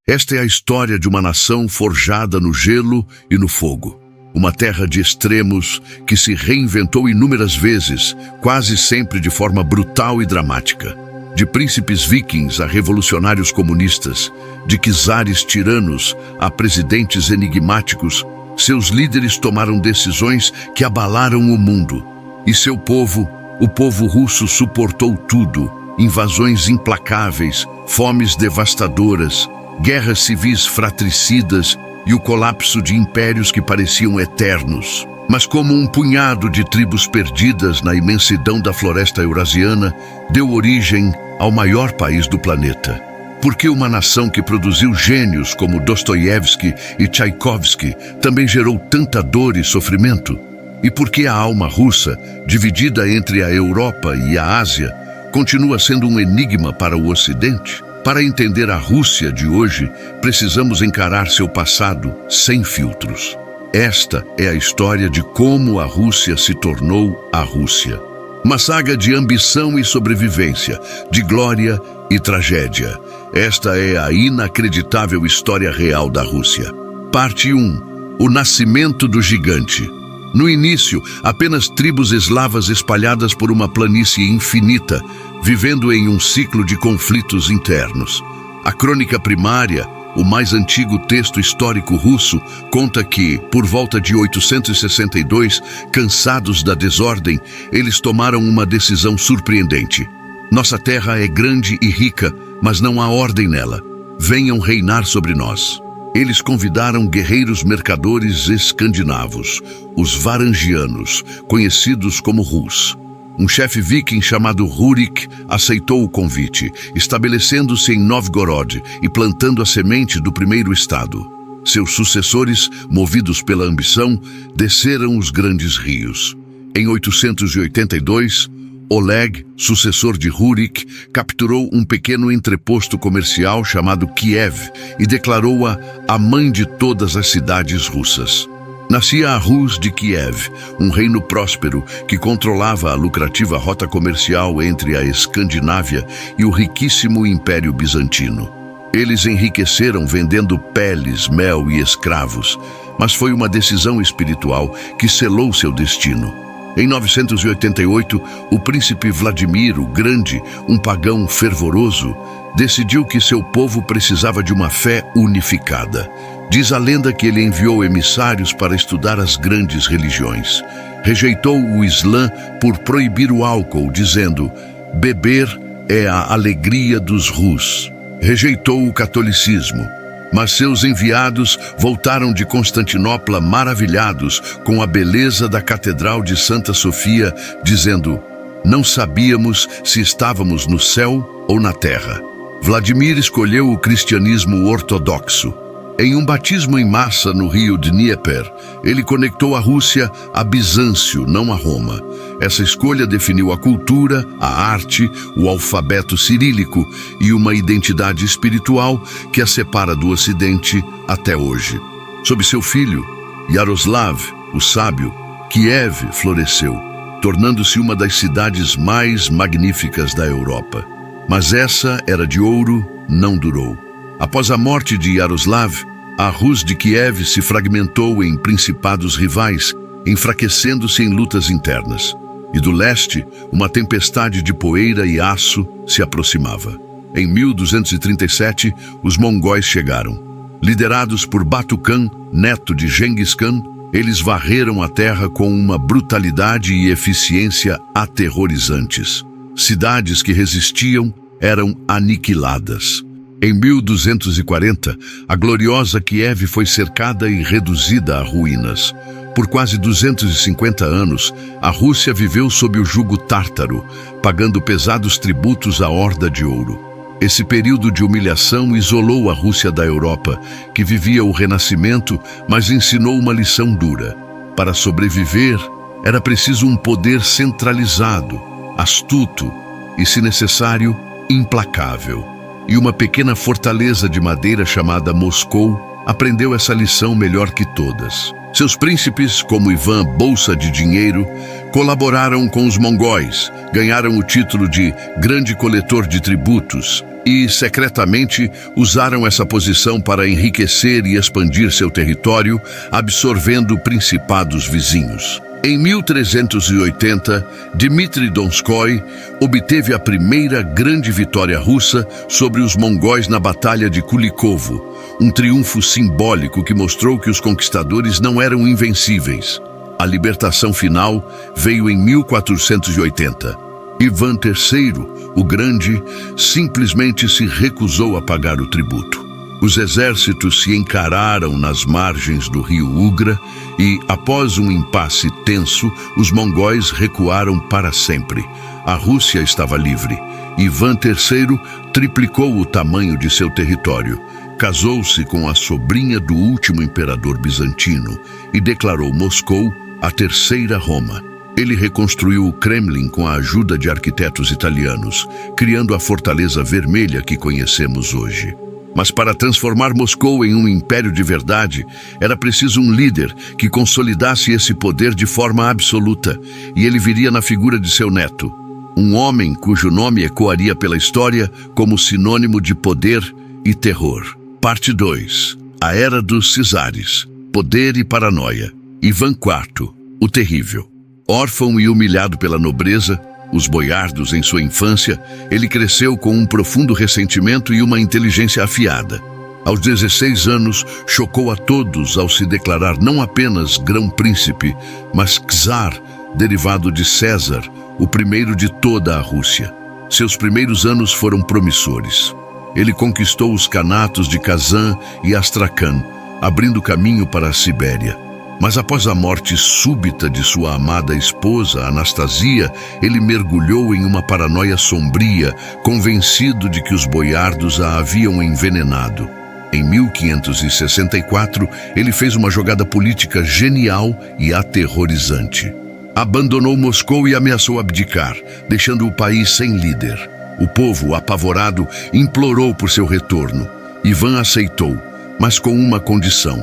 Esta é a história de uma nação forjada no gelo e no fogo. Uma terra de extremos que se reinventou inúmeras vezes, quase sempre de forma brutal e dramática. De príncipes vikings a revolucionários comunistas, de czares tiranos a presidentes enigmáticos, seus líderes tomaram decisões que abalaram o mundo. E seu povo, o povo russo, suportou tudo: invasões implacáveis, fomes devastadoras, guerras civis fratricidas e o colapso de impérios que pareciam eternos. Mas como um punhado de tribos perdidas na imensidão da floresta eurasiana, deu origem ao maior país do planeta. Porque uma nação que produziu gênios como Dostoiévski e Tchaikovsky também gerou tanta dor e sofrimento? E porque a alma russa, dividida entre a Europa e a Ásia, continua sendo um enigma para o Ocidente? Para entender a Rússia de hoje, precisamos encarar seu passado sem filtros. Esta é a história de como a Rússia se tornou a Rússia. Uma saga de ambição e sobrevivência, de glória e tragédia. Esta é a inacreditável história real da Rússia. Parte 1. O nascimento do gigante. No início, apenas tribos eslavas espalhadas por uma planície infinita, vivendo em um ciclo de conflitos internos. A crônica primária, o mais antigo texto histórico russo, conta que, por volta de 862, cansados da desordem, eles tomaram uma decisão surpreendente. Nossa terra é grande e rica, mas não há ordem nela. Venham reinar sobre nós. Eles convidaram guerreiros mercadores escandinavos, os varangianos, conhecidos como Rus. Um chefe viking chamado Rurik aceitou o convite, estabelecendo-se em Novgorod e plantando a semente do primeiro estado. Seus sucessores, movidos pela ambição, desceram os grandes rios. Em 882, Oleg, sucessor de Rurik, capturou um pequeno entreposto comercial chamado Kiev e declarou-a a mãe de todas as cidades russas. Nascia a Rus de Kiev, um reino próspero que controlava a lucrativa rota comercial entre a Escandinávia e o riquíssimo Império Bizantino. Eles enriqueceram vendendo peles, mel e escravos, mas foi uma decisão espiritual que selou seu destino. Em 988, o príncipe Vladimir o Grande, um pagão fervoroso, decidiu que seu povo precisava de uma fé unificada. Diz a lenda que ele enviou emissários para estudar as grandes religiões. Rejeitou o Islã por proibir o álcool, dizendo: beber é a alegria dos Rus. Rejeitou o catolicismo. Mas seus enviados voltaram de Constantinopla maravilhados com a beleza da Catedral de Santa Sofia, dizendo: não sabíamos se estávamos no céu ou na terra. Vladimir escolheu o cristianismo ortodoxo. Em um batismo em massa no rio Dnieper, ele conectou a Rússia a Bizâncio, não a Roma. Essa escolha definiu a cultura, a arte, o alfabeto cirílico e uma identidade espiritual que a separa do Ocidente até hoje. Sob seu filho, Yaroslav, o sábio, Kiev floresceu, tornando-se uma das cidades mais magníficas da Europa. Mas essa era de ouro não durou. Após a morte de Yaroslav, a Rus de Kiev se fragmentou em principados rivais, enfraquecendo-se em lutas internas. E do leste, uma tempestade de poeira e aço se aproximava. Em 1237, os mongóis chegaram. Liderados por Batu Khan, neto de Genghis Khan, eles varreram a terra com uma brutalidade e eficiência aterrorizantes. Cidades que resistiam eram aniquiladas. Em 1240, a gloriosa Kiev foi cercada e reduzida a ruínas. Por quase 250 anos, a Rússia viveu sob o jugo tártaro, pagando pesados tributos à Horda de Ouro. Esse período de humilhação isolou a Rússia da Europa, que vivia o Renascimento, mas ensinou uma lição dura. Para sobreviver, era preciso um poder centralizado, astuto e, se necessário, implacável. E uma pequena fortaleza de madeira chamada Moscou aprendeu essa lição melhor que todas. Seus príncipes, como Ivan Bolsa de Dinheiro, colaboraram com os mongóis, ganharam o título de Grande Coletor de Tributos e, secretamente, usaram essa posição para enriquecer e expandir seu território, absorvendo principados vizinhos. Em 1380, Dmitri Donskoy obteve a primeira grande vitória russa sobre os mongóis na Batalha de Kulikovo, um triunfo simbólico que mostrou que os conquistadores não eram invencíveis. A libertação final veio em 1480. Ivan III, o Grande, simplesmente se recusou a pagar o tributo. Os exércitos se encararam nas margens do rio Ugra e, após um impasse tenso, os mongóis recuaram para sempre. A Rússia estava livre. Ivan III triplicou o tamanho de seu território, casou-se com a sobrinha do último imperador bizantino e declarou Moscou a terceira Roma. Ele reconstruiu o Kremlin com a ajuda de arquitetos italianos, criando a Fortaleza Vermelha que conhecemos hoje. Mas para transformar Moscou em um império de verdade, era preciso um líder que consolidasse esse poder de forma absoluta, e ele viria na figura de seu neto, um homem cujo nome ecoaria pela história como sinônimo de poder e terror. Parte 2. A Era dos Czares. Poder e paranoia. Ivan IV, o Terrível. Órfão e humilhado pela nobreza, os boiardos em sua infância, ele cresceu com um profundo ressentimento e uma inteligência afiada. Aos 16 anos, chocou a todos ao se declarar não apenas grão-príncipe, mas czar, derivado de César, o primeiro de toda a Rússia. Seus primeiros anos foram promissores. Ele conquistou os Khanatos de Kazan e Astrakhan, abrindo caminho para a Sibéria. Mas após a morte súbita de sua amada esposa, Anastasia, ele mergulhou em uma paranoia sombria, convencido de que os boiardos a haviam envenenado. Em 1564, ele fez uma jogada política genial e aterrorizante. Abandonou Moscou e ameaçou abdicar, deixando o país sem líder. O povo, apavorado, implorou por seu retorno. Ivan aceitou, mas com uma condição: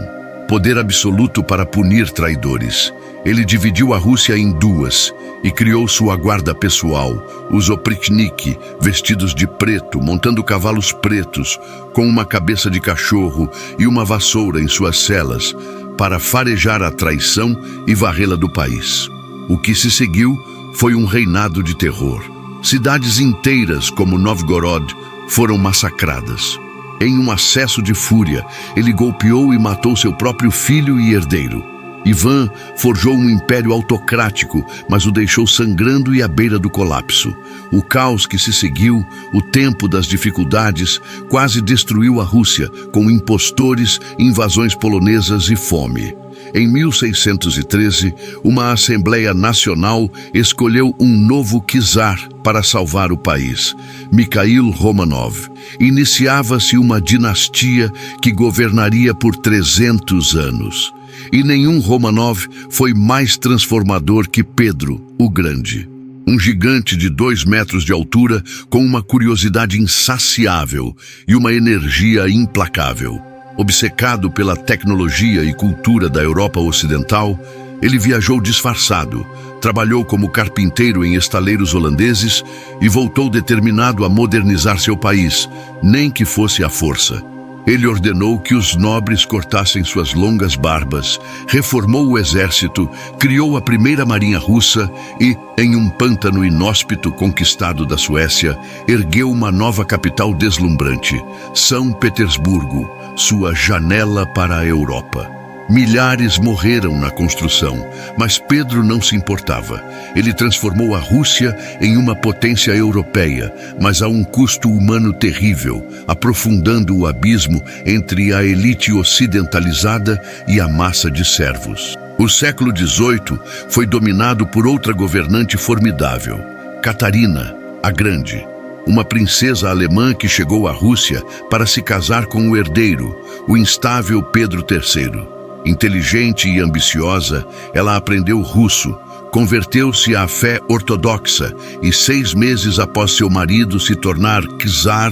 poder absoluto para punir traidores. Ele dividiu a Rússia em duas e criou sua guarda pessoal, os oprichnik, vestidos de preto, montando cavalos pretos, com uma cabeça de cachorro e uma vassoura em suas celas, para farejar a traição e varrê-la do país. O que se seguiu foi um reinado de terror. Cidades inteiras, como Novgorod, foram massacradas. Em um acesso de fúria, ele golpeou e matou seu próprio filho e herdeiro. Ivan forjou um império autocrático, mas o deixou sangrando e à beira do colapso. O caos que se seguiu, o tempo das dificuldades, quase destruiu a Rússia, com impostores, invasões polonesas e fome. Em 1613, uma Assembleia Nacional escolheu um novo czar para salvar o país, Mikhail Romanov. Iniciava-se uma dinastia que governaria por 300 anos. E nenhum Romanov foi mais transformador que Pedro, o Grande. Um gigante de 2 metros de altura, com uma curiosidade insaciável e uma energia implacável. Obcecado pela tecnologia e cultura da Europa Ocidental, ele viajou disfarçado, trabalhou como carpinteiro em estaleiros holandeses e voltou determinado a modernizar seu país, nem que fosse à força. Ele ordenou que os nobres cortassem suas longas barbas, reformou o exército, criou a primeira marinha russa e, em um pântano inóspito conquistado da Suécia, ergueu uma nova capital deslumbrante, São Petersburgo, sua janela para a Europa. Milhares morreram na construção, mas Pedro não se importava. Ele transformou a Rússia em uma potência europeia, mas a um custo humano terrível, aprofundando o abismo entre a elite ocidentalizada e a massa de servos. O século XVIII foi dominado por outra governante formidável, Catarina, a Grande, uma princesa alemã que chegou à Rússia para se casar com o herdeiro, o instável Pedro III. Inteligente e ambiciosa, ela aprendeu russo, converteu-se à fé ortodoxa e 6 meses após seu marido se tornar czar,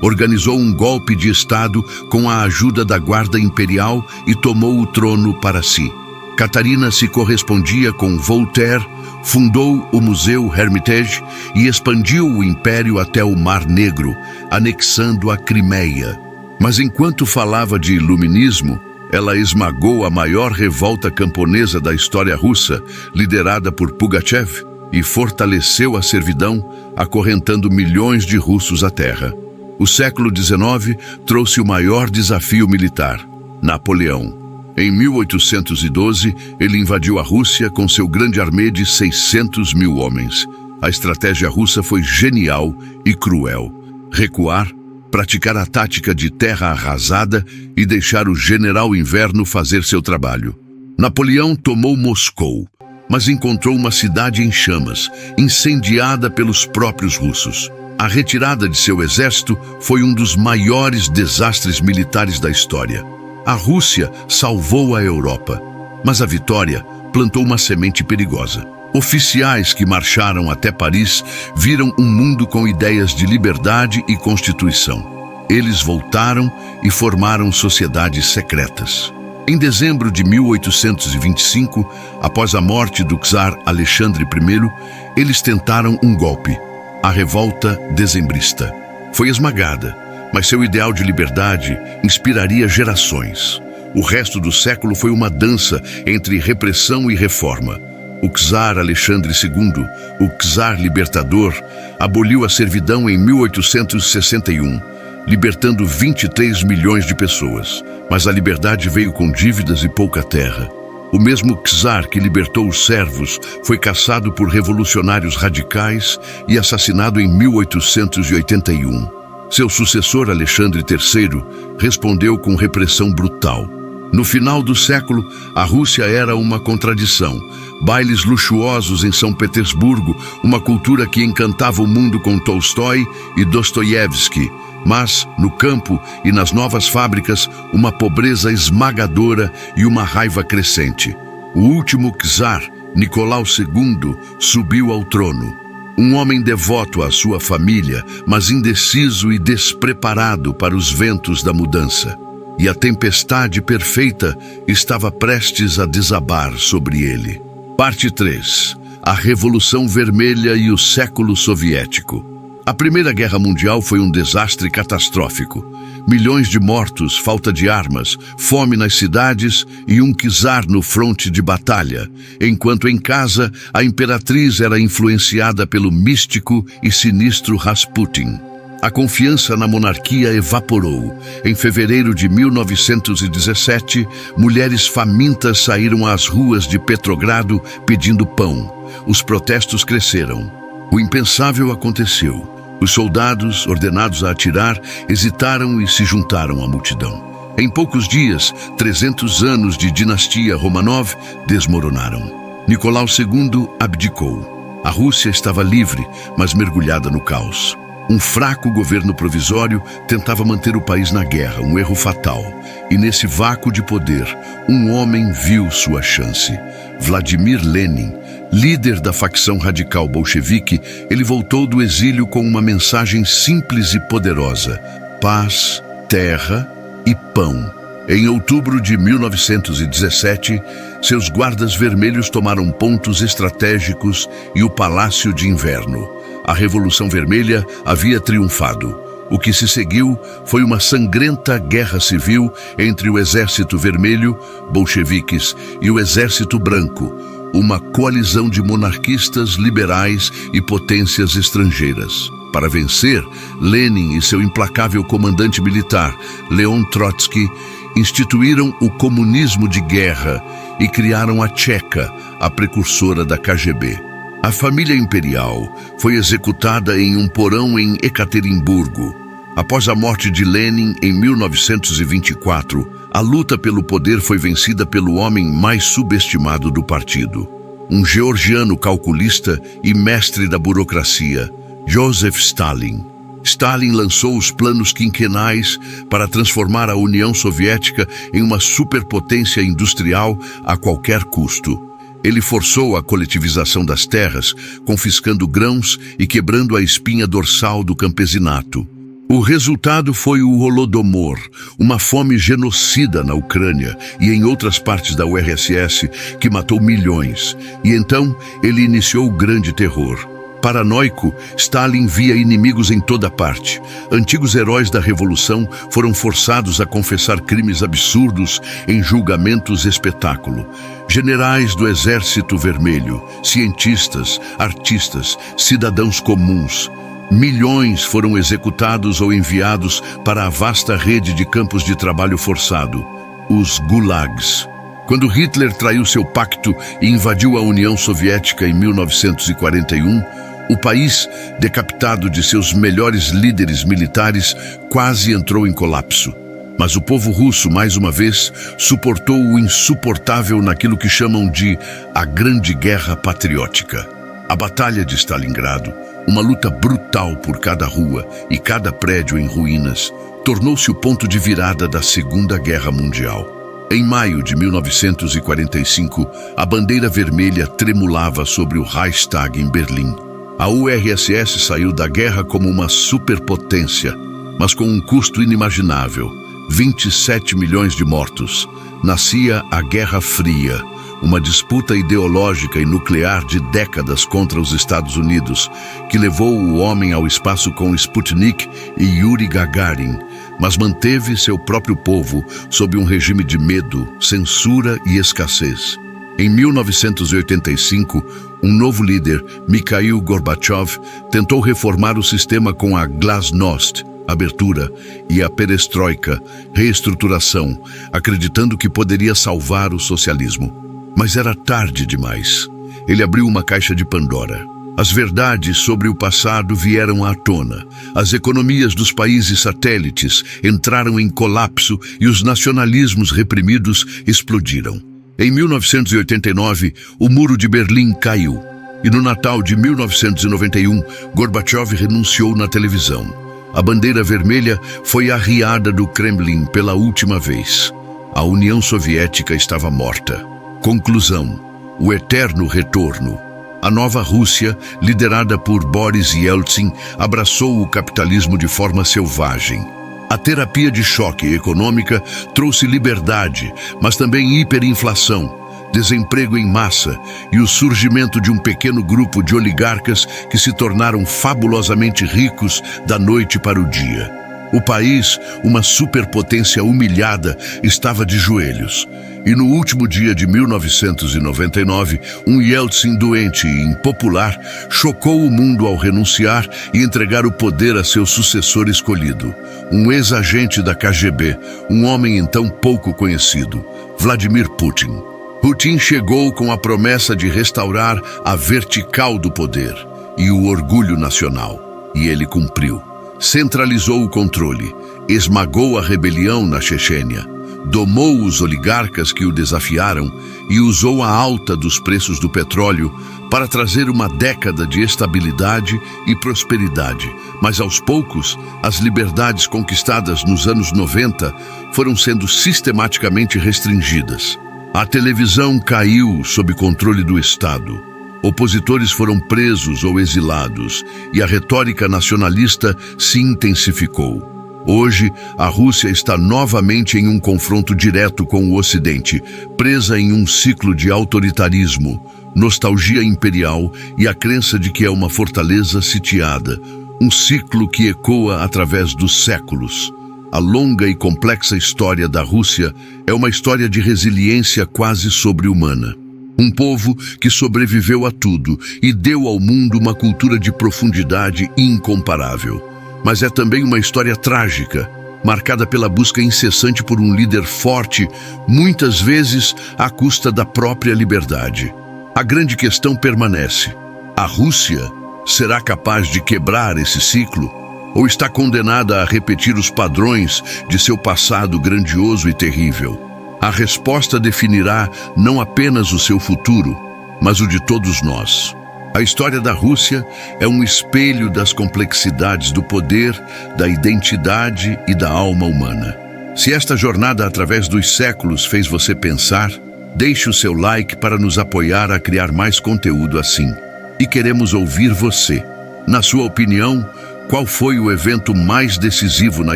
organizou um golpe de Estado com a ajuda da Guarda Imperial e tomou o trono para si. Catarina se correspondia com Voltaire, fundou o Museu Hermitage e expandiu o império até o Mar Negro, anexando a Crimeia. Mas enquanto falava de iluminismo, ela esmagou a maior revolta camponesa da história russa, liderada por Pugachev, e fortaleceu a servidão, acorrentando milhões de russos à terra. O século XIX trouxe o maior desafio militar, Napoleão. Em 1812, ele invadiu a Rússia com seu grande armê de 600 mil homens. A estratégia russa foi genial e cruel. Recuar, praticar a tática de terra arrasada e deixar o general Inverno fazer seu trabalho. Napoleão tomou Moscou, mas encontrou uma cidade em chamas, incendiada pelos próprios russos. A retirada de seu exército foi um dos maiores desastres militares da história. A Rússia salvou a Europa, mas a vitória plantou uma semente perigosa. Oficiais que marcharam até Paris viram um mundo com ideias de liberdade e constituição. Eles voltaram e formaram sociedades secretas. Em dezembro de 1825, após a morte do czar Alexandre I, eles tentaram um golpe, a Revolta Dezembrista. Foi esmagada, mas seu ideal de liberdade inspiraria gerações. O resto do século foi uma dança entre repressão e reforma. O czar Alexandre II, o czar libertador, aboliu a servidão em 1861, libertando 23 milhões de pessoas. Mas a liberdade veio com dívidas e pouca terra. O mesmo czar que libertou os servos foi caçado por revolucionários radicais e assassinado em 1881. Seu sucessor, Alexandre III, respondeu com repressão brutal. No final do século, a Rússia era uma contradição. Bailes luxuosos em São Petersburgo, uma cultura que encantava o mundo com Tolstói e Dostoiévski, mas, no campo e nas novas fábricas, uma pobreza esmagadora e uma raiva crescente. O último czar, Nicolau II, subiu ao trono. Um homem devoto à sua família, mas indeciso e despreparado para os ventos da mudança. E a tempestade perfeita estava prestes a desabar sobre ele. Parte 3. A Revolução Vermelha e o século soviético. A Primeira Guerra Mundial foi um desastre catastrófico. Milhões de mortos, falta de armas, fome nas cidades e um czar no fronte de batalha, enquanto em casa a imperatriz era influenciada pelo místico e sinistro Rasputin. A confiança na monarquia evaporou. Em fevereiro de 1917, mulheres famintas saíram às ruas de Petrogrado pedindo pão. Os protestos cresceram. O impensável aconteceu. Os soldados, ordenados a atirar, hesitaram e se juntaram à multidão. Em poucos dias, 300 anos de dinastia Romanov desmoronaram. Nicolau II abdicou. A Rússia estava livre, mas mergulhada no caos. Um fraco governo provisório tentava manter o país na guerra, um erro fatal. E nesse vácuo de poder, um homem viu sua chance. Vladimir Lenin, líder da facção radical bolchevique, ele voltou do exílio com uma mensagem simples e poderosa: paz, terra e pão. Em outubro de 1917, seus guardas vermelhos tomaram pontos estratégicos e o Palácio de Inverno. A Revolução Vermelha havia triunfado. O que se seguiu foi uma sangrenta guerra civil entre o Exército Vermelho, bolcheviques, e o Exército Branco, uma coalizão de monarquistas, liberais e potências estrangeiras. Para vencer, Lenin e seu implacável comandante militar, Leon Trotsky, instituíram o comunismo de guerra e criaram a Tcheca, a precursora da KGB. A família imperial foi executada em um porão em Ekaterimburgo. Após a morte de Lenin em 1924, a luta pelo poder foi vencida pelo homem mais subestimado do partido. Um georgiano calculista e mestre da burocracia, Joseph Stalin. Stalin lançou os planos quinquenais para transformar a União Soviética em uma superpotência industrial a qualquer custo. Ele forçou a coletivização das terras, confiscando grãos e quebrando a espinha dorsal do campesinato. O resultado foi o Holodomor, uma fome genocida na Ucrânia e em outras partes da URSS que matou milhões. E então ele iniciou o Grande Terror. Paranoico, Stalin via inimigos em toda parte. Antigos heróis da Revolução foram forçados a confessar crimes absurdos em julgamentos espetáculo. Generais do Exército Vermelho, cientistas, artistas, cidadãos comuns. Milhões foram executados ou enviados para a vasta rede de campos de trabalho forçado, os gulags. Quando Hitler traiu seu pacto e invadiu a União Soviética em 1941, o país, decapitado de seus melhores líderes militares, quase entrou em colapso. Mas o povo russo, mais uma vez, suportou o insuportável naquilo que chamam de a Grande Guerra Patriótica. A Batalha de Stalingrado, uma luta brutal por cada rua e cada prédio em ruínas, tornou-se o ponto de virada da Segunda Guerra Mundial. Em maio de 1945, a bandeira vermelha tremulava sobre o Reichstag em Berlim. A URSS saiu da guerra como uma superpotência, mas com um custo inimaginável, 27 milhões de mortos. Nascia a Guerra Fria, uma disputa ideológica e nuclear de décadas contra os Estados Unidos, que levou o homem ao espaço com Sputnik e Yuri Gagarin, mas manteve seu próprio povo sob um regime de medo, censura e escassez. Em 1985, um novo líder, Mikhail Gorbachev, tentou reformar o sistema com a Glasnost, abertura, e a Perestroika, reestruturação, acreditando que poderia salvar o socialismo. Mas era tarde demais. Ele abriu uma caixa de Pandora. As verdades sobre o passado vieram à tona. As economias dos países satélites entraram em colapso e os nacionalismos reprimidos explodiram. Em 1989, o Muro de Berlim caiu. E no Natal de 1991, Gorbachev renunciou na televisão. A bandeira vermelha foi arriada do Kremlin pela última vez. A União Soviética estava morta. Conclusão: o eterno retorno. A nova Rússia, liderada por Boris Yeltsin, abraçou o capitalismo de forma selvagem. A terapia de choque econômica trouxe liberdade, mas também hiperinflação, desemprego em massa e o surgimento de um pequeno grupo de oligarcas que se tornaram fabulosamente ricos da noite para o dia. O país, uma superpotência humilhada, estava de joelhos. E no último dia de 1999, um Yeltsin doente e impopular chocou o mundo ao renunciar e entregar o poder a seu sucessor escolhido, um ex-agente da KGB, um homem então pouco conhecido, Vladimir Putin. Putin chegou com a promessa de restaurar a vertical do poder e o orgulho nacional, e ele cumpriu. Centralizou o controle, esmagou a rebelião na Chechênia, domou os oligarcas que o desafiaram e usou a alta dos preços do petróleo para trazer uma década de estabilidade e prosperidade. Mas aos poucos, as liberdades conquistadas nos anos 90 foram sendo sistematicamente restringidas. A televisão caiu sob controle do Estado. Opositores foram presos ou exilados e a retórica nacionalista se intensificou. Hoje, a Rússia está novamente em um confronto direto com o Ocidente, presa em um ciclo de autoritarismo, nostalgia imperial e a crença de que é uma fortaleza sitiada, um ciclo que ecoa através dos séculos. A longa e complexa história da Rússia é uma história de resiliência quase sobre-humana. Um povo que sobreviveu a tudo e deu ao mundo uma cultura de profundidade incomparável. Mas é também uma história trágica, marcada pela busca incessante por um líder forte, muitas vezes à custa da própria liberdade. A grande questão permanece: a Rússia será capaz de quebrar esse ciclo? Ou está condenada a repetir os padrões de seu passado grandioso e terrível? A resposta definirá não apenas o seu futuro, mas o de todos nós. A história da Rússia é um espelho das complexidades do poder, da identidade e da alma humana. Se esta jornada através dos séculos fez você pensar, deixe o seu like para nos apoiar a criar mais conteúdo assim. E queremos ouvir você. Na sua opinião, Qual foi o evento mais decisivo na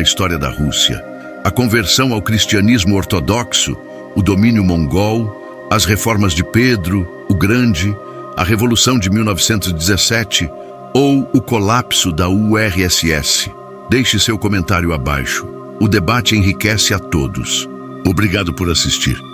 história da Rússia? A conversão ao cristianismo ortodoxo, o domínio mongol, as reformas de Pedro o Grande, a Revolução de 1917 ou o colapso da URSS? Deixe seu comentário abaixo. O debate enriquece a todos. Obrigado por assistir.